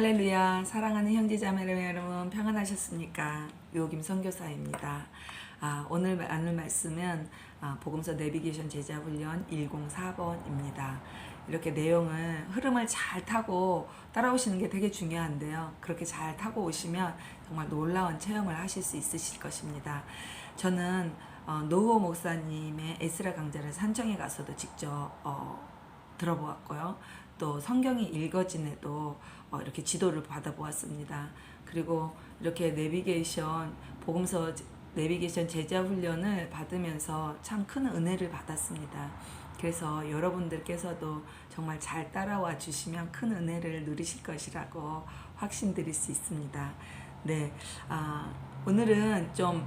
할렐루야. 사랑하는 형제자매 여러분 평안하셨습니까? 요김 선교사입니다. 오늘 나눌 말씀은 복음서 내비게이션 제자훈련 104번입니다. 이렇게 내용을 흐름을 잘 타고 따라오시는 게 되게 중요한데요. 그렇게 잘 타고 오시면 정말 놀라운 체험을 하실 수 있으실 것입니다. 저는 노후호 목사님의 에스라 강좌를 산청에 가서도 직접 들어보았고요. 또 성경이 읽어진 애도 이렇게 지도를 받아보았습니다. 그리고 이렇게 내비게이션 복음서 내비게이션 제자 훈련을 받으면서 참 큰 은혜를 받았습니다. 그래서 여러분들께서도 정말 잘 따라와 주시면 큰 은혜를 누리실 것이라고 확신드릴 수 있습니다. 네, 오늘은 좀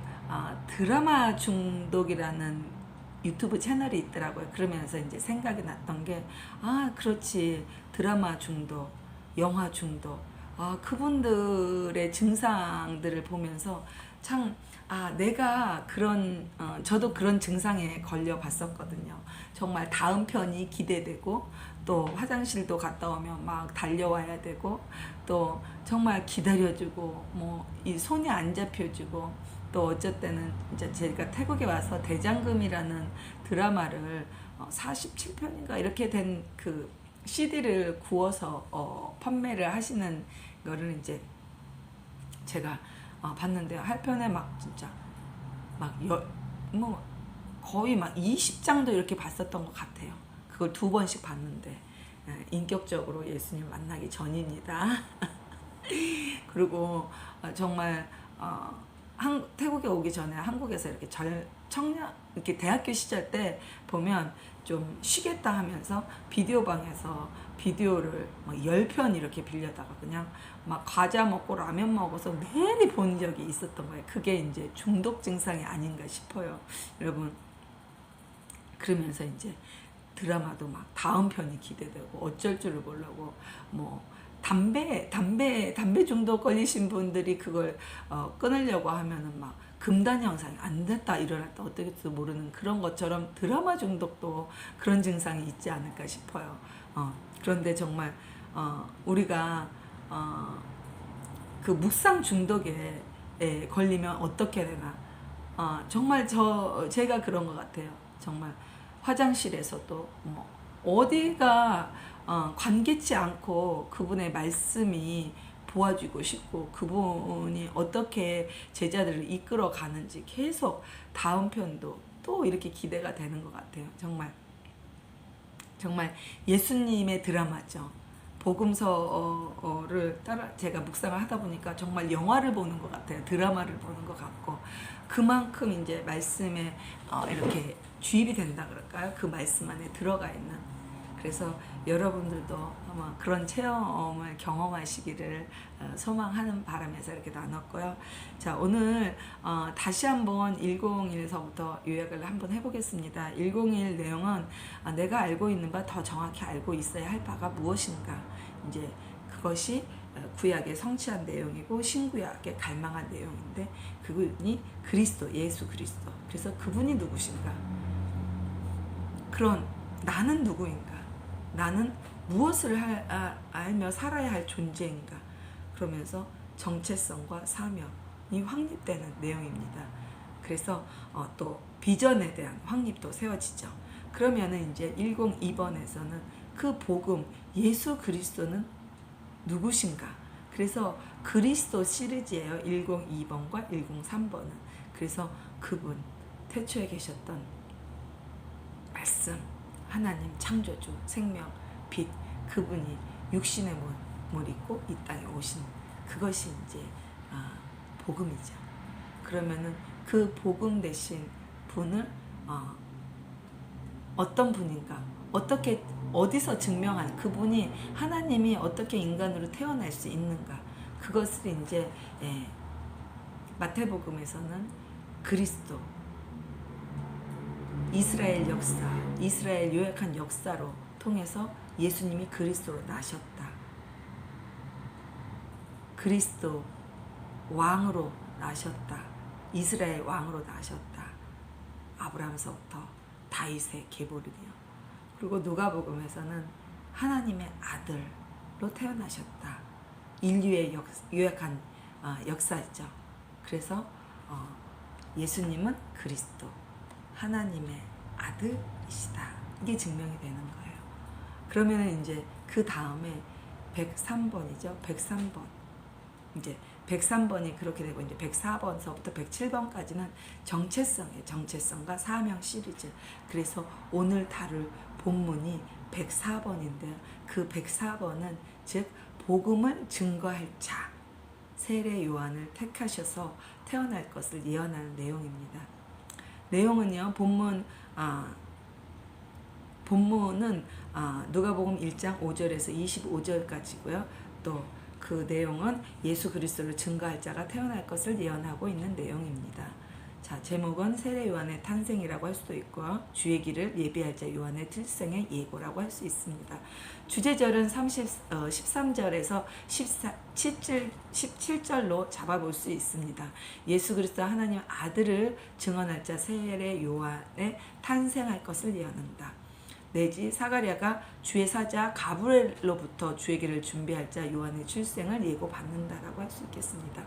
드라마 중독이라는 유튜브 채널이 있더라고요. 그러면서 이제 생각이 났던 게, 그렇지. 드라마 중독, 영화 중독. 그분들의 증상들을 보면서 참, 내가 저도 그런 증상에 걸려 봤었거든요. 정말 다음 편이 기대되고, 또 화장실도 갔다 오면 막 달려와야 되고, 또 정말 기다려주고, 이 손이 안 잡혀주고, 또 어쩔 때는 이제 제가 태국에 와서 대장금이라는 드라마를 47편인가 이렇게 된 그 CD를 구워서 판매를 하시는 거를 이제 제가 봤는데요. 할 편에 막 진짜 거의 막 20장도 이렇게 봤었던 것 같아요. 그걸 2번씩 봤는데 인격적으로 예수님 만나기 전입니다. 그리고 정말 태국에 오기 전에 한국에서 이렇게 이렇게 대학교 시절 때 보면 좀 쉬겠다 하면서 비디오방에서 비디오를 막 10편 이렇게 빌려다가 그냥 막 과자 먹고 라면 먹어서 내내 본 적이 있었던 거예요. 그게 이제 중독 증상이 아닌가 싶어요. 여러분, 그러면서 이제 드라마도 막 다음 편이 기대되고 어쩔 줄을 모르고 담배 중독 걸리신 분들이 그걸 끊으려고 하면은 막 금단 현상이 안 됐다 일어났다 어떻게도 모르는 그런 것처럼 드라마 중독도 그런 증상이 있지 않을까 싶어요. 그런데 정말 우리가 그 묵상 중독에 걸리면 어떻게 되나? 정말 제가 그런 것 같아요. 정말 화장실에서도 어디가 관계치 않고 그분의 말씀이 보아주고 싶고 그분이 어떻게 제자들을 이끌어 가는지 계속 다음 편도 또 이렇게 기대가 되는 것 같아요. 정말 예수님의 드라마죠. 복음서를 따라 제가 묵상을 하다 보니까 정말 영화를 보는 것 같아요. 드라마를 보는 것 같고 그만큼 이제 말씀에 이렇게 주입이 된다 그럴까요? 그 말씀 안에 들어가 있는. 그래서 여러분들도 아마 그런 체험을 경험하시기를 소망하는 바람에서 이렇게 나눴고요. 자, 오늘 다시 한번 101에서부터 요약을 한번 해보겠습니다. 101 내용은 내가 알고 있는 바 더 정확히 알고 있어야 할 바가 무엇인가. 이제 그것이 구약에 성취한 내용이고 신구약에 갈망한 내용인데 그분이 그리스도, 예수 그리스도. 그래서 그분이 누구신가? 그런 나는 누구인가? 나는 무엇을 알며 살아야 할 존재인가? 그러면서 정체성과 사명이 확립되는 내용입니다. 그래서 또 비전에 대한 확립도 세워지죠. 그러면은 이제 102번에서는 그 복음, 예수 그리스도는 누구신가? 그래서 그리스도 시리즈예요. 102번과 103번은. 그래서 그분, 태초에 계셨던 말씀, 하나님 창조주, 생명, 빛, 그분이 육신의 몸을 입고 이 땅에 오신 그것이 이제 복음이죠. 그러면은 그 복음 되신 분을 어떤 분인가, 어디서 증명한 그분이 하나님이 어떻게 인간으로 태어날 수 있는가, 그것을 이제 마태복음에서는 그리스도, 이스라엘 역사, 이스라엘 요약한 역사로 통해서 예수님이 그리스도로 나셨다. 그리스도 왕으로 나셨다. 이스라엘 왕으로 나셨다. 아브라함서부터 다윗의 계보를요. 그리고 누가복음에서는 하나님의 아들로 태어나셨다. 인류의 유약한 역사죠. 그래서 예수님은 그리스도 하나님의 아들이시다. 이게 증명이 되는 거예요. 그러면은 이제 그 다음에 103번이죠. 103번. 이제 103번이 그렇게 되고 이제 104번서부터 107번까지는 정체성이에요. 정체성과 사명 시리즈. 그래서 오늘 다룰 본문이 104번인데요. 그 104번은 즉 복음을 증거할 자 세례 요한을 택하셔서 태어날 것을 예언하는 내용입니다. 내용은요. 본문은 누가복음 1장 5절에서 25절까지고요. 또 그 내용은 예수 그리스도를 증거할 자가 태어날 것을 예언하고 있는 내용입니다. 자, 제목은 세례 요한의 탄생이라고 할 수도 있고요. 주의 길을 예비할 자 요한의 출생의 예고라고 할 수 있습니다. 주제절은 13절에서 17절로 잡아볼 수 있습니다. 예수 그리스도 하나님 아들을 증언할 자 세례 요한의 탄생할 것을 예언한다. 내지 사가랴가 주의 사자 가브리엘로부터 주의 길을 준비할 자 요한의 출생을 예고받는다라고 할 수 있겠습니다.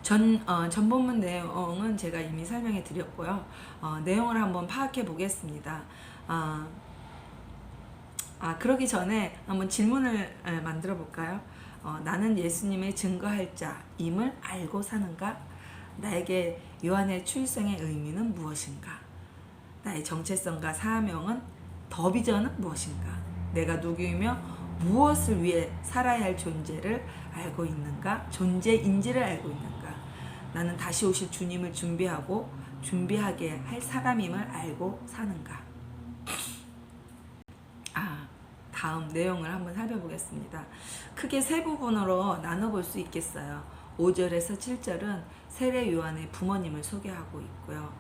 전 본문 내용은 제가 이미 설명해 드렸고요. 내용을 한번 파악해 보겠습니다. 그러기 전에 한번 질문을 만들어 볼까요? 나는 예수님의 증거할 자임을 알고 사는가? 나에게 요한의 출생의 의미는 무엇인가? 나의 정체성과 사명은 더 비전은 무엇인가? 내가 누구이며 무엇을 위해 살아야 할 존재를 알고 있는가? 존재인지를 알고 있는가? 나는 다시 오실 주님을 준비하게 할 사람임을 알고 사는가? 다음 내용을 한번 살펴보겠습니다. 크게 세 부분으로 나눠볼 수 있겠어요. 5절에서 7절은 세례 요한의 부모님을 소개하고 있고요.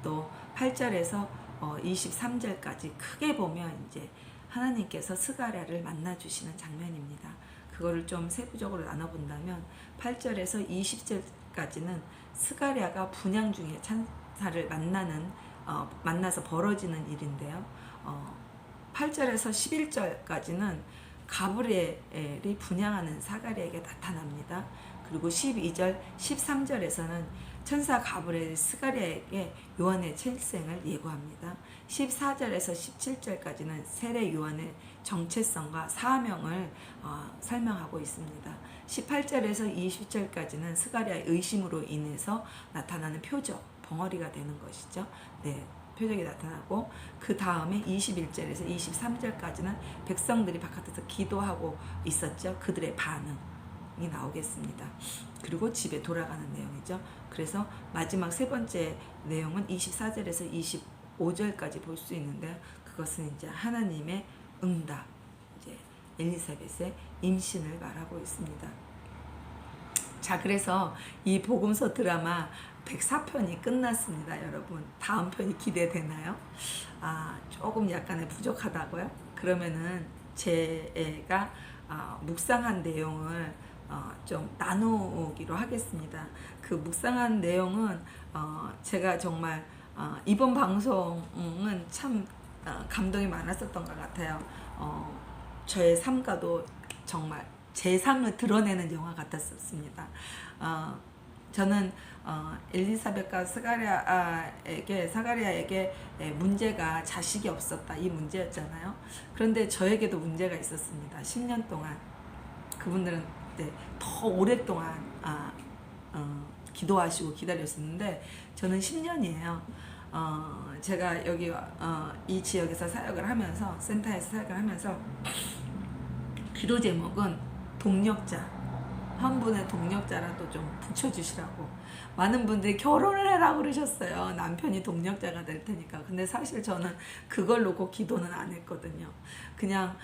또 8절에서 23절까지 크게 보면 이제 하나님께서 스가랴를 만나주시는 장면입니다. 그거를 좀 세부적으로 나눠본다면 8절에서 20절까지는 스가랴가 분향 중에 찬사를 만나서 벌어지는 일인데요. 8절에서 11절까지는 가브리엘이 분향하는 사가랴에게 나타납니다. 그리고 12절, 13절에서는 천사 가브리엘이 스가랴에게 요한의 출생을 예고합니다. 14절에서 17절까지는 세례 요한의 정체성과 사명을 설명하고 있습니다. 18절에서 20절까지는 스가랴의 의심으로 인해서 나타나는 표적, 벙어리가 되는 것이죠. 네, 표적이 나타나고 그 다음에 21절에서 23절까지는 백성들이 바깥에서 기도하고 있었죠. 그들의 반응이 나오겠습니다. 그리고 집에 돌아가는 내용이죠. 그래서 마지막 세 번째 내용은 24절에서 25절까지 볼 수 있는데 그것은 이제 하나님의 응답, 이제 엘리사벳의 임신을 말하고 있습니다. 자, 그래서 이 복음서 드라마 104편이 끝났습니다, 여러분. 다음 편이 기대되나요? 조금 약간의 부족하다고요? 그러면은 제가 묵상한 내용을 좀 나누기로 하겠습니다. 그 묵상한 내용은 제가 정말 이번 방송은 참 감동이 많았었던 것 같아요. 저의 삶과도 정말 제 삶을 드러내는 영화 같았었습니다. 저는 엘리사벳과 사가랴에게 문제가 자식이 없었다, 이 문제였잖아요. 그런데 저에게도 문제가 있었습니다. 10년 동안 그분들은 더 오랫동안 기도하시고 기다렸었는데 저는 10년이에요. 제가 여기 이 지역에서 사역을 하면서, 센터에서 사역을 하면서 기도 제목은 동력자, 한 분의 동력자라도 좀 붙여주시라고. 많은 분들이 결혼을 해라 그러셨어요. 남편이 동력자가 될 테니까. 근데 사실 저는 그걸 놓고 기도는 안 했거든요. 그냥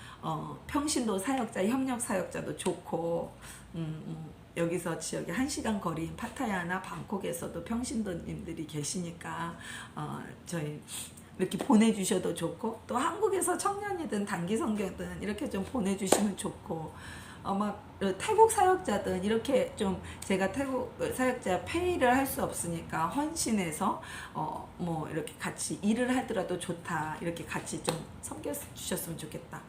평신도 사역자, 협력 사역자도 좋고, 여기서 지역에 1시간 거리인 파타야나 방콕에서도 평신도님들이 계시니까 저희 이렇게 보내주셔도 좋고, 또 한국에서 청년이든 단기 선교든 이렇게 좀 보내주시면 좋고, 태국 사역자든 이렇게 좀 제가 태국 사역자 페이를 할 수 없으니까 헌신해서 이렇게 같이 일을 하더라도 좋다, 이렇게 같이 좀 섬겨 주셨으면 좋겠다.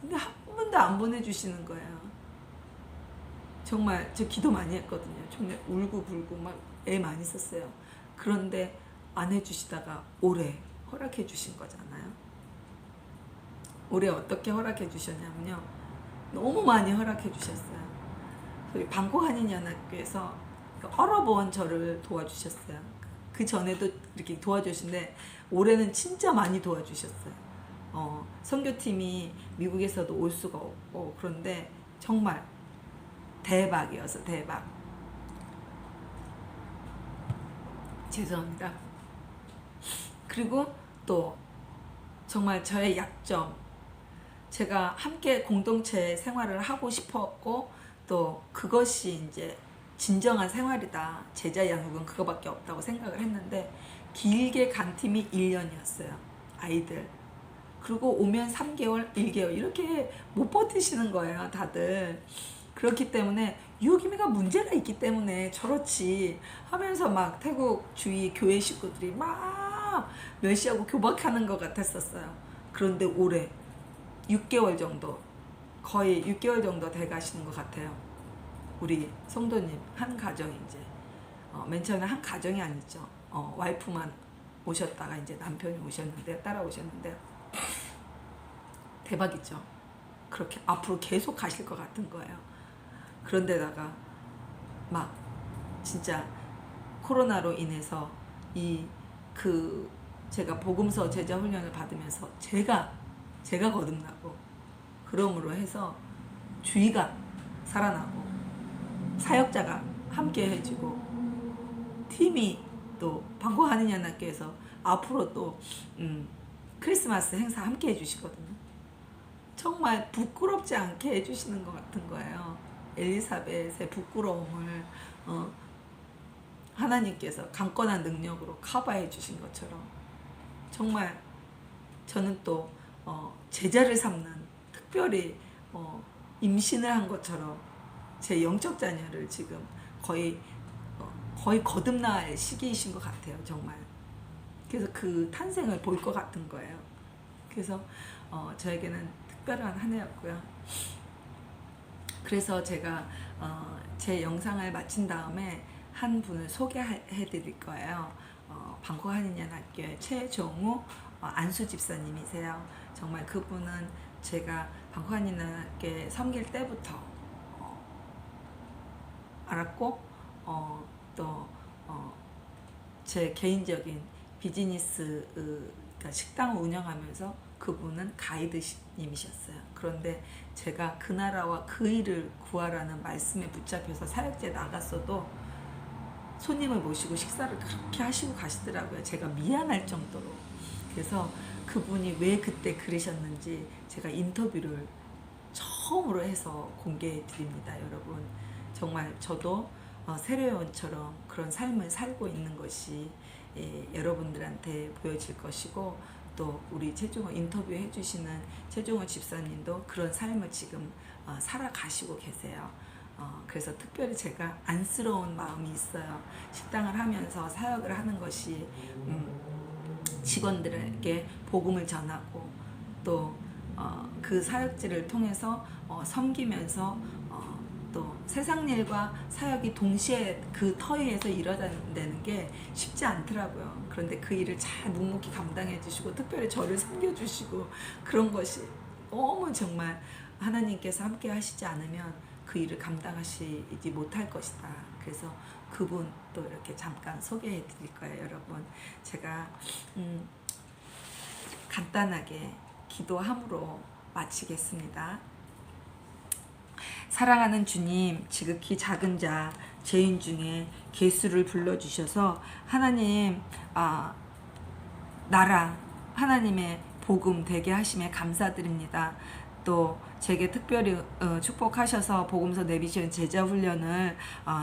근데 번도 안 보내주시는 거예요. 정말 저 기도 많이 했거든요. 정말 울고불고 막 애 많이 썼어요. 그런데 안 해주시다가 올해 허락해 주신 거잖아요. 올해 어떻게 허락해 주셨냐면요, 너무 많이 허락해 주셨어요. 저희 방콕 한인연합교에서 얼어버은 저를 도와주셨어요. 그 전에도 이렇게 도와주시는데 올해는 진짜 많이 도와주셨어요. 선교팀이 미국에서도 올 수가 없고, 그런데 정말 대박이어서 대박. 죄송합니다. 그리고 또 정말 저의 약점, 제가 함께 공동체 생활을 하고 싶었고, 또 그것이 이제 진정한 생활이다, 제자 양육은 그거밖에 없다고 생각을 했는데, 길게 간 팀이 1년이었어요 아이들. 그리고 오면 3개월 1개월 이렇게 못 버티시는 거예요 다들. 그렇기 때문에 유기미가 문제가 있기 때문에 저렇지 하면서 막 태국 주위 교회 식구들이 막 멸시하고 교박하는 것 같았었어요. 그런데 올해 6개월 정도, 거의 6개월 정도 돼 가시는 것 같아요. 우리 성도님 한 가정이 이제 맨 처음에 한 가정이 아니죠. 와이프만 오셨다가 이제 남편이 오셨는데, 따라오셨는데 대박이죠. 그렇게 앞으로 계속 가실 것 같은 거예요. 그런데다가 막 진짜 코로나로 인해서 제가 복음서 제자 훈련을 받으면서 제가 거듭나고, 그러므로 해서 주의가 살아나고 사역자가 함께 해주고, 팀이 또 방콕 한인연합교에서 앞으로 또 크리스마스 행사 함께 해주시거든요. 정말 부끄럽지 않게 해주시는 것 같은 거예요. 엘리사벳의 부끄러움을 하나님께서 강건한 능력으로 커버해 주신 것처럼, 정말 저는 또 제자를 삼는, 특별히 임신을 한 것처럼 제 영적 자녀를 지금 거의 거듭날 시기이신 것 같아요 정말. 그래서 그 탄생을 볼 것 같은 거예요. 그래서 저에게는 특별한 한 해였고요. 그래서 제가 제 영상을 마친 다음에 한 분을 소개해 드릴 거예요. 방콕 한인연합교회 최종우 안수 집사님이세요. 정말 그분은 제가 방콕 한인연합교회 섬길 때부터 알았고, 또 제 개인적인 비즈니스, 그러니까 식당을 운영하면서 그분은 가이드님이셨어요. 그런데 제가 그 나라와 그 일을 구하라는 말씀에 붙잡혀서 사역지에 나갔어도 손님을 모시고 식사를 그렇게 하시고 가시더라고요. 제가 미안할 정도로. 그래서 그분이 왜 그때 그러셨는지 제가 인터뷰를 처음으로 해서 공개해 드립니다. 여러분, 정말 저도 세례요원처럼 그런 삶을 살고 있는 것이 여러분들한테 보여질 것이고, 또 우리 최종호 인터뷰 해주시는 최종호 집사님도 그런 삶을 지금 살아가시고 계세요. 그래서 특별히 제가 안쓰러운 마음이 있어요. 식당을 하면서 사역을 하는 것이 직원들에게 복음을 전하고, 또 그 사역지를 통해서 섬기면서 또 세상 일과 사역이 동시에 그 터위에서 일어나는 게 쉽지 않더라고요. 그런데 그 일을 잘 묵묵히 감당해 주시고, 특별히 저를 섬겨주시고, 그런 것이 너무 정말 하나님께서 함께 하시지 않으면 그 일을 감당하시지 못할 것이다. 그래서 그분 또 이렇게 잠깐 소개해 드릴 거예요. 여러분, 제가 간단하게 기도함으로 마치겠습니다. 사랑하는 주님, 지극히 작은 자 죄인 중에 개수를 불러주셔서 하나님 나라 하나님의 복음 되게 하심에 감사드립니다. 또 제게 특별히 축복하셔서 복음서 내비전 제자 훈련을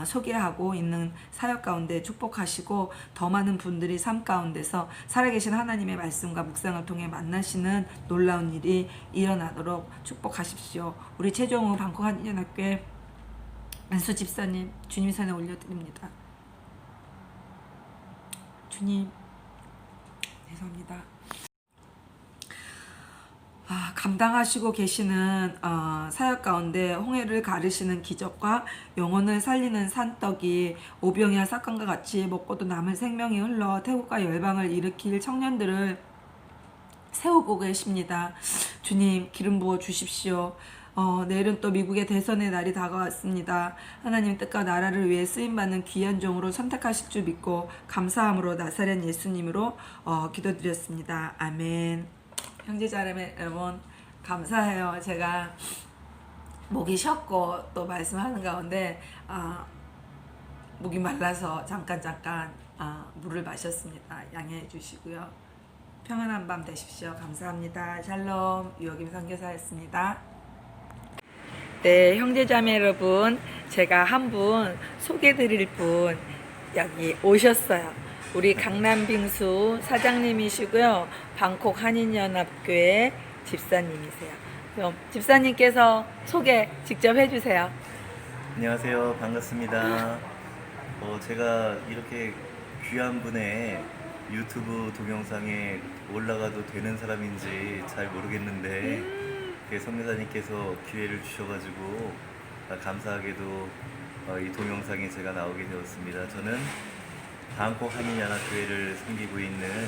소개하고 있는 사역 가운데 축복하시고, 더 많은 분들이 삶 가운데서 살아계신 하나님의 말씀과 묵상을 통해 만나시는 놀라운 일이 일어나도록 축복하십시오. 우리 최종우 방콕 한인연합교회 안수 집사님 주님 손에 올려드립니다. 주님 죄송합니다. 감당하시고 계시는 사역 가운데 홍해를 가르시는 기적과 영혼을 살리는 산떡이 오병이어 사건과 같이 먹고도 남을 생명이 흘러 태국과 열방을 일으킬 청년들을 세우고 계십니다. 주님 기름 부어 주십시오. 내일은 또 미국의 대선의 날이 다가왔습니다. 하나님 뜻과 나라를 위해 쓰임받는 귀한 종으로 선택하실 줄 믿고 감사함으로 나사렛 예수님으로 기도드렸습니다. 아멘. 형제자매 여러분 감사해요. 제가 목이 쉬었고 또 말씀하는 가운데 목이 말라서 잠깐 물을 마셨습니다. 양해해 주시고요. 평안한 밤 되십시오. 감사합니다. 샬롬 유호김 선교사였습니다. 네, 형제자매 여러분, 제가 한 분 소개드릴 분 여기 오셨어요. 우리 강남빙수 사장님이시고요. 방콕 한인연합교회 집사님이세요. 그럼 집사님께서 소개 직접 해주세요. 안녕하세요. 반갑습니다. 제가 이렇게 귀한 분의 유튜브 동영상에 올라가도 되는 사람인지 잘 모르겠는데 선교사님께서 기회를 주셔가지고 감사하게도 이 동영상에 제가 나오게 되었습니다. 저는 방콕 한인연합교회를 섬기고 있는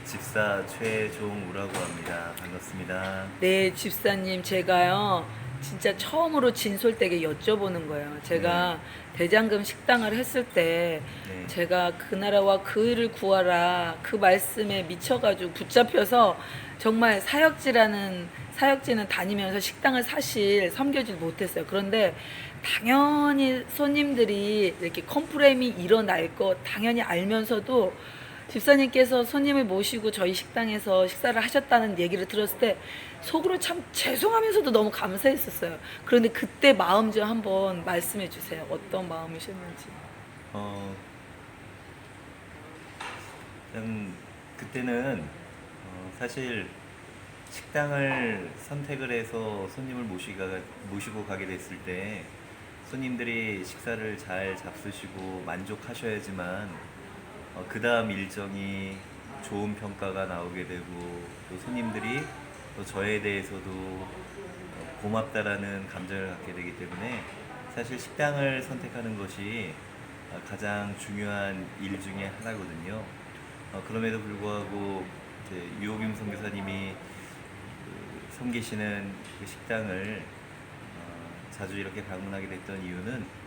집사 최종우라고 합니다. 반갑습니다. 네, 집사님 제가요 진짜 처음으로 진솔되게 여쭤보는 거예요. 제가 대장금 식당을 했을 때 네. 제가 그 나라와 그 일을 구하라 그 말씀에 미쳐가지고 붙잡혀서 정말 사역지는 다니면서 식당을 사실 섬겨질 못했어요. 그런데 당연히 손님들이 이렇게 컴플레인이 일어날 거 당연히 알면서도 집사님께서 손님을 모시고 저희 식당에서 식사를 하셨다는 얘기를 들었을 때 속으로 참 죄송하면서도 너무 감사했었어요. 그런데 그때 마음 좀 한번 말씀해 주세요. 어떤 마음이셨는지. 그때는 사실 식당을 선택을 해서 손님을 모시고 가게 됐을 때 손님들이 식사를 잘 잡수시고 만족하셔야지만 그 다음 일정이 좋은 평가가 나오게 되고 또 손님들이 또 저에 대해서도 고맙다라는 감정을 갖게 되기 때문에 사실 식당을 선택하는 것이 가장 중요한 일 중에 하나거든요. 그럼에도 불구하고 이제 유호김 선교사님이 섬기시는 그 식당을 자주 이렇게 방문하게 됐던 이유는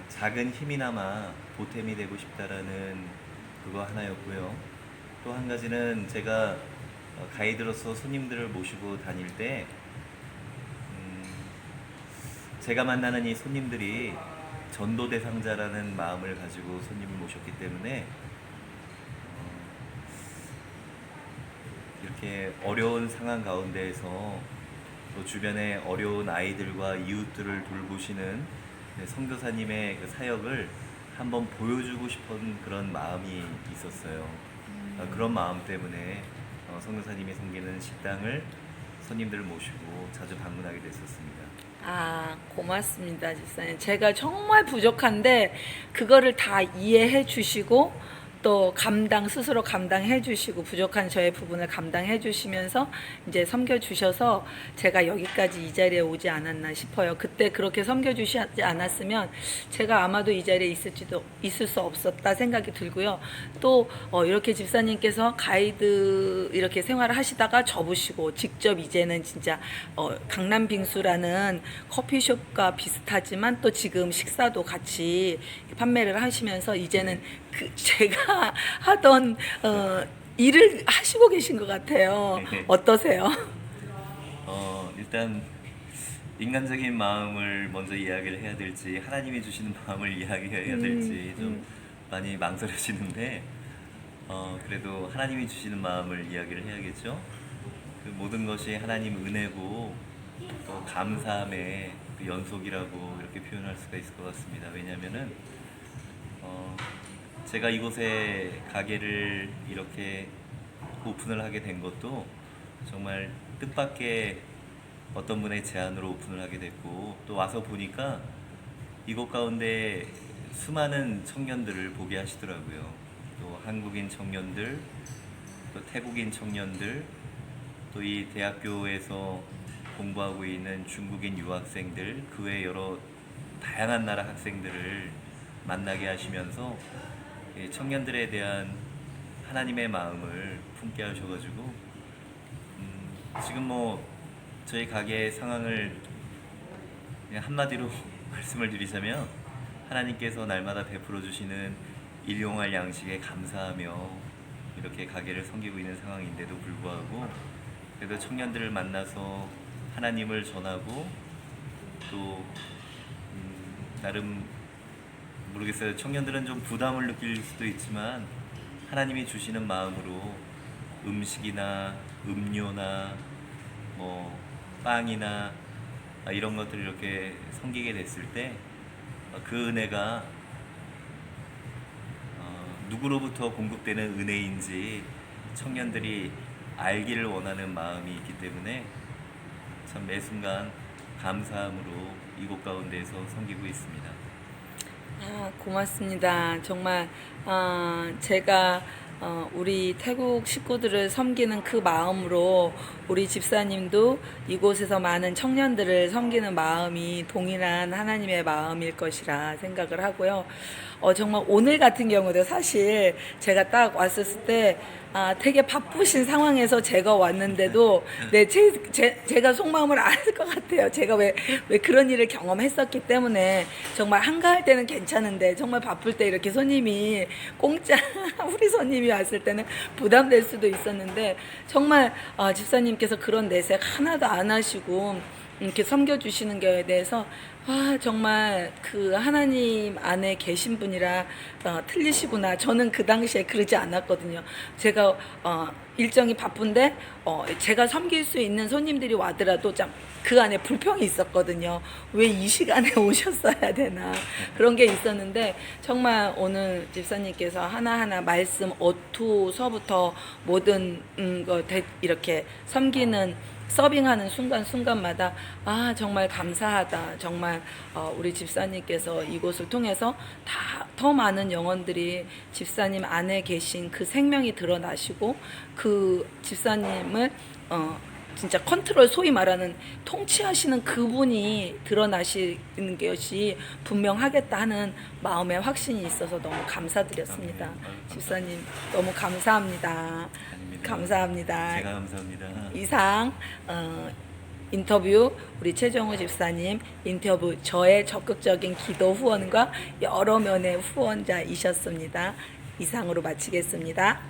작은 힘이나마 보탬이 되고 싶다라는 그거 하나였고요. 또 한 가지는 제가 가이드로서 손님들을 모시고 다닐 때 제가 만나는 이 손님들이 전도 대상자라는 마음을 가지고 손님을 모셨기 때문에 이렇게 어려운 상황 가운데에서 또 주변에 어려운 아이들과 이웃들을 돌보시는 선교사님의 그 사역을 한번 보여주고 싶은 그런 마음이 있었어요. 그런 마음 때문에 선교사님이 섬기는 식당을 손님들을 모시고 자주 방문하게 됐었습니다. 고맙습니다, 집사님. 제가 정말 부족한데 그거를 다 이해해 주시고 또 스스로 감당해 주시고 부족한 저의 부분을 감당해 주시면서 이제 섬겨 주셔서 제가 여기까지 이 자리에 오지 않았나 싶어요. 그때 그렇게 섬겨 주시지 않았으면 제가 아마도 이 자리에 있을 수 없었다 생각이 들고요. 또 이렇게 집사님께서 가이드 이렇게 생활을 하시다가 접으시고 직접 이제는 진짜 강남빙수라는 커피숍과 비슷하지만 또 지금 식사도 같이 판매를 하시면서 이제는 제가 하던 일을 하시고 계신 것 같아요. 어떠세요? 일단 인간적인 마음을 먼저 이야기를 해야 될지 하나님이 주시는 마음을 이야기해야 될지 좀 많이 망설여지는데 그래도 하나님이 주시는 마음을 이야기를 해야겠죠. 그 모든 것이 하나님 은혜고 또 감사함의 그 연속이라고 이렇게 표현할 수가 있을 것 같습니다. 왜냐하면은 제가 이곳에 가게를 이렇게 오픈을 하게 된 것도 정말 뜻밖의 어떤 분의 제안으로 오픈을 하게 됐고 또 와서 보니까 이곳 가운데 수많은 청년들을 보게 하시더라고요. 또 한국인 청년들, 또 태국인 청년들, 또 이 대학교에서 공부하고 있는 중국인 유학생들, 그 외 여러 다양한 나라 학생들을 만나게 하시면서 이 청년들에 대한 하나님의 마음을 품게 하셔가지고 지금 뭐 저희 가게 상황을 그냥 한마디로 말씀을 드리자면 하나님께서 날마다 베풀어 주시는 일용할 양식에 감사하며 이렇게 가게를 섬기고 있는 상황인데도 불구하고 그래도 청년들을 만나서 하나님을 전하고 또 나름 모르겠어요. 청년들은 좀 부담을 느낄 수도 있지만 하나님이 주시는 마음으로 음식이나 음료나 뭐 빵이나 이런 것들을 이렇게 섬기게 됐을 때 그 은혜가 누구로부터 공급되는 은혜인지 청년들이 알기를 원하는 마음이 있기 때문에 참 매 순간 감사함으로 이곳 가운데에서 섬기고 있습니다. 고맙습니다. 정말 제가 우리 태국 식구들을 섬기는 그 마음으로 우리 집사님도 이곳에서 많은 청년들을 섬기는 마음이 동일한 하나님의 마음일 것이라 생각을 하고요. 정말 오늘 같은 경우도 사실 제가 딱 왔었을 때 되게 바쁘신 상황에서 제가 왔는데도 제가 속마음을 알 것 같아요. 제가 왜 그런 일을 경험했었기 때문에 정말 한가할 때는 괜찮은데 정말 바쁠 때 이렇게 손님이 공짜 우리 손님이 왔을 때는 부담될 수도 있었는데 정말 집사님께서 그런 내색 하나도 안 하시고 이렇게 섬겨주시는 것에 대해서 정말 그 하나님 안에 계신 분이라 틀리시구나. 저는 그 당시에 그러지 않았거든요. 제가 일정이 바쁜데 제가 섬길 수 있는 손님들이 와더라도 참 그 안에 불평이 있었거든요. 왜 이 시간에 오셨어야 되나 그런 게 있었는데 정말 오늘 집사님께서 하나하나 말씀 어투서부터 모든 거 이렇게 섬기는 서빙하는 순간순간마다 정말 감사하다. 정말 우리 집사님께서 이곳을 통해서 더 많은 영혼들이 집사님 안에 계신 그 생명이 드러나시고 그 집사님을 진짜 컨트롤, 소위 말하는 통치하시는 그분이 드러나시는 것이 분명하겠다 하는 마음의 확신이 있어서 너무 감사드렸습니다. 집사님 너무 감사합니다. 아닙니다. 감사합니다. 제가 감사합니다. 이상 인터뷰 우리 최정우 집사님 인터뷰 저의 적극적인 기도 후원과 여러 면의 후원자이셨습니다. 이상으로 마치겠습니다.